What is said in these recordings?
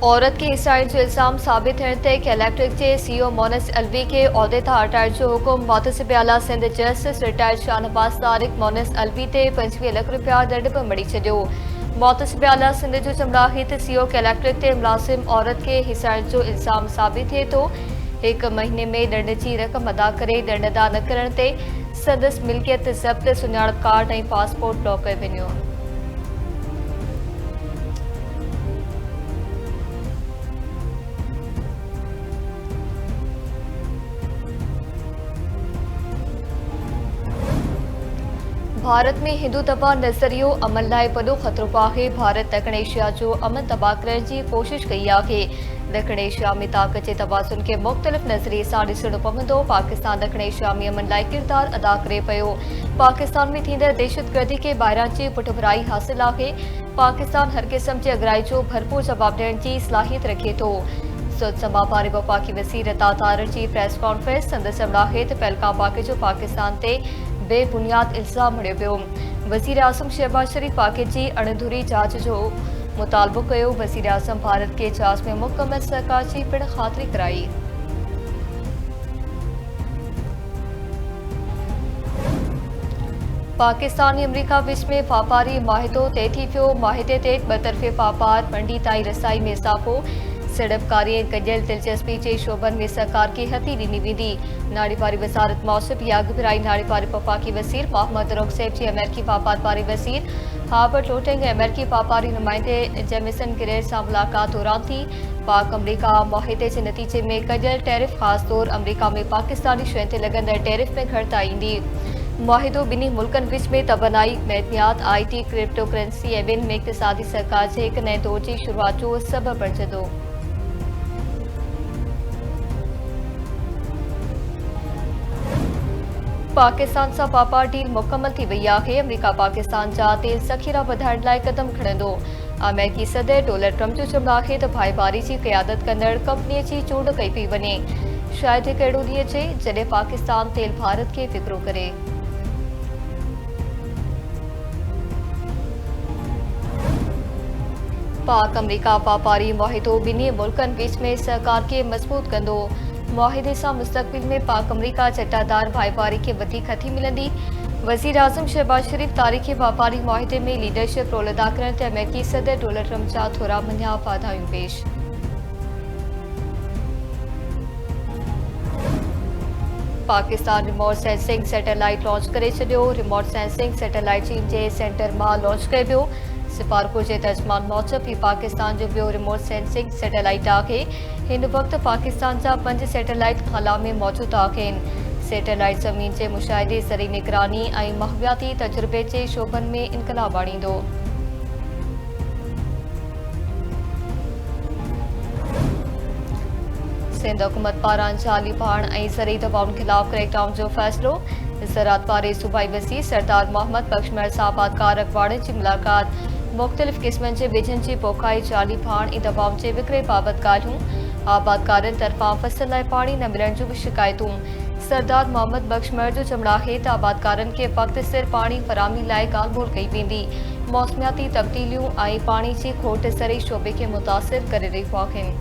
औरत के हिसाइण जो इल्ज़ाम साबित थियण ते कलेक्ट्रेट जे सीओ मोनस अलवी के उहिदे तां हटाइण जो हुकुम मुहतसिब आला सिंध जस्टिस रिटायर्ड शाहनवाज तारिक मोनस अलवी ते 25 लख रुपया दंड बि मड़ी छॾियो। मुहतसिब आला सिंध जो चमड़ा हित सीओ कलेक्ट्रेट ते मुलाज़िम औरत के हिसाइण जो इल्ज़ाम साबित थिए थो। 1 महीने में दंड जी रक़म अदा करे दंड अदा न करण ते संदसि मिल्कियत ज़ब्त, सुञाणप कार्ड ऐं पासपोर्ट ब्लॉक कयो वञो। भारत में हिंदू तबाह नज़रियो अमन लाइ वॾो ख़तरो आहे। भारत ॾखण एशिया जो अमन तबाह करण जी कोशिश कई आहे। ॾखण एशिया में ताक़त जे तवाज़ुन खे मुख़्तलिफ़ नज़रिए सां ॾिसणो पवंदो। पाकिस्तान ॾखण एशिया में अमन लाइ किरदार अदा करे पियो। पाकिस्तान में थींदड़ दहशतगर्दी खे ॿाहिरां जी पुठभराई हासिल आहे। पाकिस्तान हर क़िस्म जे अगराई जो भरपूर जवाब ॾियण जी सलाहियत रखे थो। सुद समा पारे वफ़ाक़ी वज़ीर अता तारड़ जी प्रेस कॉन्फ्रेंस संदसि चमड़ा हेठि पहलगाम वाक़े जो पाकिस्तान ते बेबुनियाद इल्ज़ाम हणियो पियो। वज़ीर आज़म शहबाज शरीफ़ वाक़े जी अणधूरी जांच जो मुतालबो कयो। वज़ीर आज़म भारत के जांच में मुकम्मल सहकार जी पिण ख़ातिरी कराई। पाकिस्तान ऐं अमरीका विच में वापारी माहितो तइ थी पियो। माहिते ते ॿतरफ़े वापार मंडी ताईं रसाई में इज़ाफ़ो, सीड़पकारी ऐं गॾियल दिलचस्पी जे शोबनि में सरकार खे हथी ॾिनी वेंदी। नाड़ीवारी वज़ारत मौसूब या अॻिभराई नाड़ीवारी वफ़ाक़ी वज़ीर मोहम्मद रोकसेब जी अमेरिकी वापार बारे वज़ीर हाबर्ट लोटेंग ऐं अमेरिकी वापारी नुमाइंदे जेमिसन गिरेर सां मुलाक़ात दौरान थी। पाक अमरीका मुआहिदे जे नतीजे में गॾियल टैरिफ ख़ासि तौर अमरीका में पाकिस्तानी शयुनि ते लॻंदड़ टैरिफ में घटिताई ईंदी। मुआहिदो ॿिन्ही मुल्कनि विच में तबनाई महदनियात, IT, क्रिप्टो करेंसी ऐं ॿिनि में इक़्तिसादी सहकार जे हिक नएं दौर जी शुरूआत जो सबबु बणिजंदो। पाकिस्तान सां वापार डील मुकम्मल थी वई आहे। अमरीका पाकिस्तान जा तेल ज़ख़ीरा वधाइण लाइ क़दम खणंदो। अमेरिकी सदर डोनाल्ड ट्रम्प जो चवणु आहे त भाईवारी जी क़यादत कंदड़ कंपनीअ जी चूंड कई पई वञे। शायदि हिकु अहिड़ो ॾींहुं अचे जॾहिं पाकिस्तान तेल भारत खे विकिरो करे। पाक अमरीका वापारी मुआहिदो ॿिन्ही मुल्कनि विच में सहकार खे मज़बूत कंदो। मुआहिदे सां मुस्तक़बिल में पाक अमरीका चटादार भाईवारी खे वधीक हथी मिलंदी। वज़ीर आज़म शहबाज शरीफ़ तारीख़ी वापारी मुआहिदे में लीडरशिप रोल अदा करण ते अमेरिकी सदर डोनाल्ड ट्रम्प जा थोरा मञिया वाधायूं पेश। Pakistan remote sensing satellite launch करे छॾियो। रिमोट सेंसिंग सैटेलाइट चीन जे सेंटर मां लॉन्च कयो वियो। सिफ़ारको जे तर्जमान मूजिबि ही पाकिस्तान जो ॿियो रिमोट सेंसिंग सैटेलाइट आहे। हिन वक़्तु पाकिस्तान जा 5 सैटेलाइट ख़ला में मौजूदु आहिनि। सैटेलाइट ज़मीन जे मुशाहिदे, ज़री निगरानी ऐं माहवियाती तजुर्बे जे शोबनि में इनक़लाब आणींदो। सिंध हुकूमत पारां जाली भाण ऐं ज़रई दवाउनि ख़िलाफ़ क्रैकडाउन जो फ़ैसिलो। ज़राअत वारे सूबाई वज़ीर सरदार मोहम्मद बख्शमर सां आबादकार अॻवाड़नि जी मुलाक़ात। मुख़्तलिफ़ क़िस्मनि जे ॿिजनि जी पोखाई, जाली भाण ऐं दवाउनि जे विकिरे बाबति ॻाल्हियूं। आबादकारनि तरफ़ां फसल लाइ पाणी न मिलण जूं बि शिकायतूं। सरदार मोहम्मद बख्शमर जो चवणु आहे त आबादकारनि खे वक़्ति सिर पाणी फ़राहमी लाइ ॻाल्हि ॿोल कई वेंदी। मौसमियाती तब्दीलियूं ऐं पाणी जी खोट ज़रई शोबे खे मुतासिर करे रहियूं आहिनि।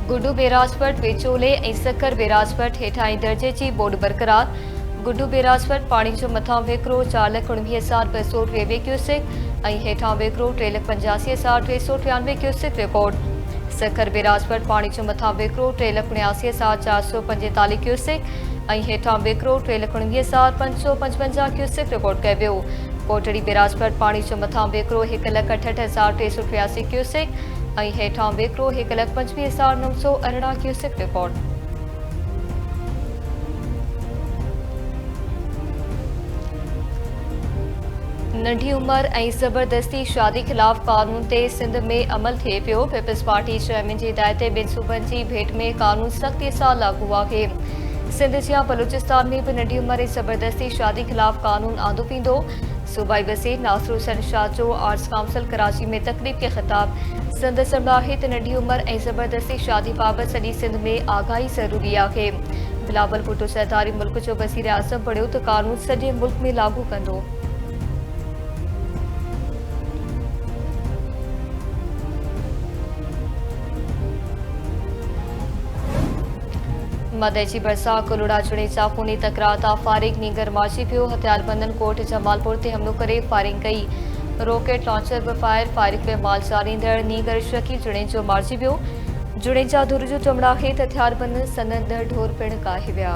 गुड्डू बेराजपट विचोले ऐं सखर बेराजपट हेठाहीं दर्जे जी बोड बरक़रार। गुड्डू बेराजपट पाणी जो मथां वेकिरो 4,19,293 क्यूसेक ऐं हेठां वेकिरो 3,85,393 क्यूसेक रिकॉर्ड। सखर बेराजपट पाणी जो मथां वेकिरो 3,79,445 क्यूसेक ऐं हेठां वेकिरो 3,19,555 क्यूसेक रिकॉर्ड कयो वियो। कोटड़ी बेराजपट पाणी जो मथां वेकिरो 1,68,383 क्यूसेक ऐं हेठां वेकिरो 1,25,918 क्यूसेक रिकॉर्ड। नंढी उमिरि ऐं ज़बरदस्ती शादी ख़िलाफ़ क़ानून ते सिंध में अमल थिए पियो। पीपल्स पार्टी चेयरमैन जी हिदायत ते ॿिनि सूबनि जी भेट में क़ानून सख़्तीअ सां लागू आहे। सिंध या बलूचिस्तान में भी नंढी उमिरि ऐं ज़बरदस्ती शादी ख़िलाफ़ क़ानून आंदो वेंदो। सूबाई वज़ीर नासिर हुसैन शाह जो आर्ट्स काउंसिल कराची में तक़रीब खे ख़िताब। सिंध चवंदा आहे त नंढी उमिरि ऐं ज़बरदस्ती शादी बाबति सॼी सिंध में आगाही ज़रूरी आहे। बिलावल भुट्टो सरदारी मुल्क जो वज़ीर आज़म बणियो त कानून सॼे मुल्क में लागू कंदो। मदे जी भरिसां कुलड़ा जुड़ेजा खूनी तकरार तां फारिग नीगर मारिजी पियो। हथियारबंदनि कोट जमालपुर ते हमलो करे फायरिंग कई। रॉकेट लॉन्चर बि फायरिंग में माल चालींदड़ नीगर शकील जुड़ेजो मारिजी पियो। जुड़ेजा धुर जो चमड़ा हेठि हथियारबंद सनंदड़ ढोर पिण काहे विया।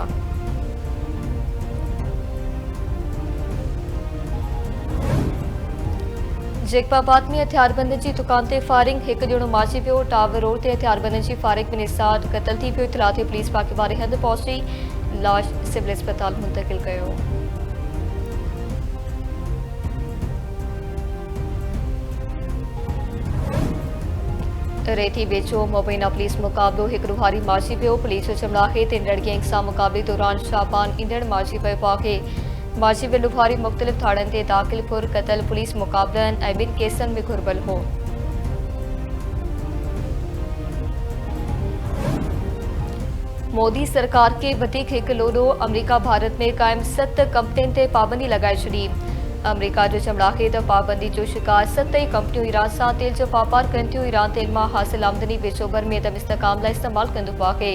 जेकबाबाद में हथियारबंद की दुकान ते फायरिंग एक ॼणो मारिजी पियो। टावर रोड ते हथियारबंद की फायरिंग में निसार क़त्ल थी पियो। इतला ते पुलिस बाक़ी वारे हंध पहुंची लाश सिविल अस्पताल मुंतकिल कयो। रेती बेचो मुबैना पुलिस मुकाबलो एक रुहारी मारिजी पियो। पुलिस जो चमड़ा हेठि ईंदड़ गैंग सां मुकाबले दौरान शाबान ईंदड़ मारिजी पियो आहे। मारिजी वियल रुहारी मुख़्तलिफ़ थाणनि ते दाख़िल पुर क़तल पुलिस मुकाबलनि ऐं ॿिनि केसनि में घुर्बल हो। मोदी सरकार के वधीक हिकु लोॾो अमरीका भारत में क़ाइम 7 कंपनियुनि ते पाबंदी लॻाए छॾी। अमरीका जो चमड़ा हेठि पाबंदी जो शिकार 7 ई कंपनियूं ईरान सां तेल जो वापार कनि थियूं। ईरान तेल मां हासिल आमदनी बेशोभर में अदम इस्तेकाम लाइ इस्तेमालु कंदो आहे।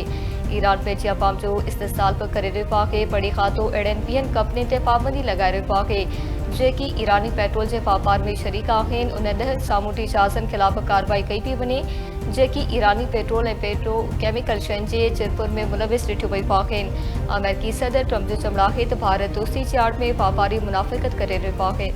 ईरान पंहिंजी अवाम जो इस्तेसाल बि करे रहियो आहे। पढ़ी खातो अहिड़नि ॿियनि कंपनियुनि ते पाबंदी लॻाए रहियो आहे जेकी ईरानी पेट्रोल जे वापार में शरीक आहिनि। उन 10 सामूंडी जहाज़नि ख़िलाफ़ कार्रवाई कई पई वञे जेकी ईरानी पेट्रोल ऐं पेट्रोकेमिकल शयुनि जे चिरपुर में मुलविस ॾिठियूं वयूं आहिनि। अमेरिकी सदर ट्रंप जो चमड़ा हेठि भारत दोस्ती जी आड़ में वापारी मुनाफ़िक़त करे रहियो आहे।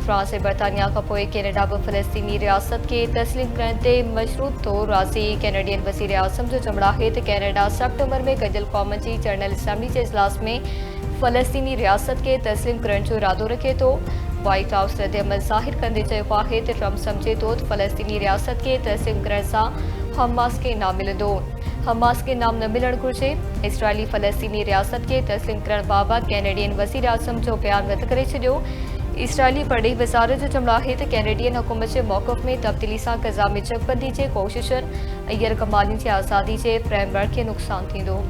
फ्रांस ऐं बरतानिया खां पोइ कैनेडा बि फ़लस्तीनी रियासत खे तस्लीम करण ते मशरूत तौर राज़ी। कैनेडियन वज़ीर आज़म जो चमड़ा हेठि कैनेडा सेप्टेम्बर में गॾियल क़ौमनि जी जनरल असेंबली जे इजलास में फ़लस्तीनी रियासत खे तस्लीम करण जो इरादो रखे थो। व्हाइट हाउस रद्दअमल ज़ाहिर कंदे चयो आहे त ट्रंप सम्झे थो त फ़लस्तीनी रियासत खे तस्लीम करण सां हमास खे इनाम मिलंदो। हमास खे इनाम न मिलणु घुरिजे। इसराइली फ़लस्तीनी रियासत खे तस्लीम करण बाबति कैनेडियन वज़ीर आज़म जो बयानु रद्द करे छॾियो। इसराइली परॾेही वज़ारत जो चमड़ा हेठि कैनेडियन हुकूमत जे मौक़िफ़ में तब्दीली सां क़ज़ा में चकबंदी जे कोशिशुनि ऐं यरगमालियुनि जी आज़ादी जे फ्रेमवर्क खे नुक़सानु थींदो।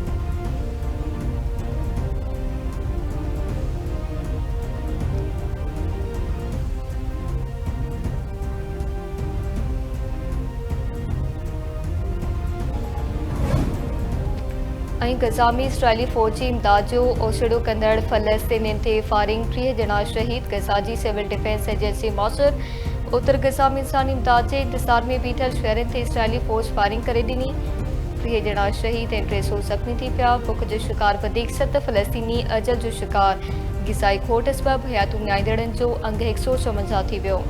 ऐं गज़ा में इसराइली फ़ौज जी इमदाद जो ओछड़ो कंदड़ फ़लस्तीनियुनि ते फायरिंग 3 ॼणा शहीद। गज़ा जी सिविल डिफेंस एजेंसी मौसूर उत्तर गज़ा में इंसानी इमदाद जे इंतज़ार में बीठल शहरनि ते इसराइली फ़ौज फायरिंग करे ॾिनी। 3 ॼणा शहीद ऐं 300 ज़ख़्मी थी पिया। बुख जो शिकार वधीक 7 फ़लस्तीनी अजल जो शिकार। ग़िज़ाई खोट सबबि हयातूं न्याईंदड़नि जो अंग 154 थी वियो।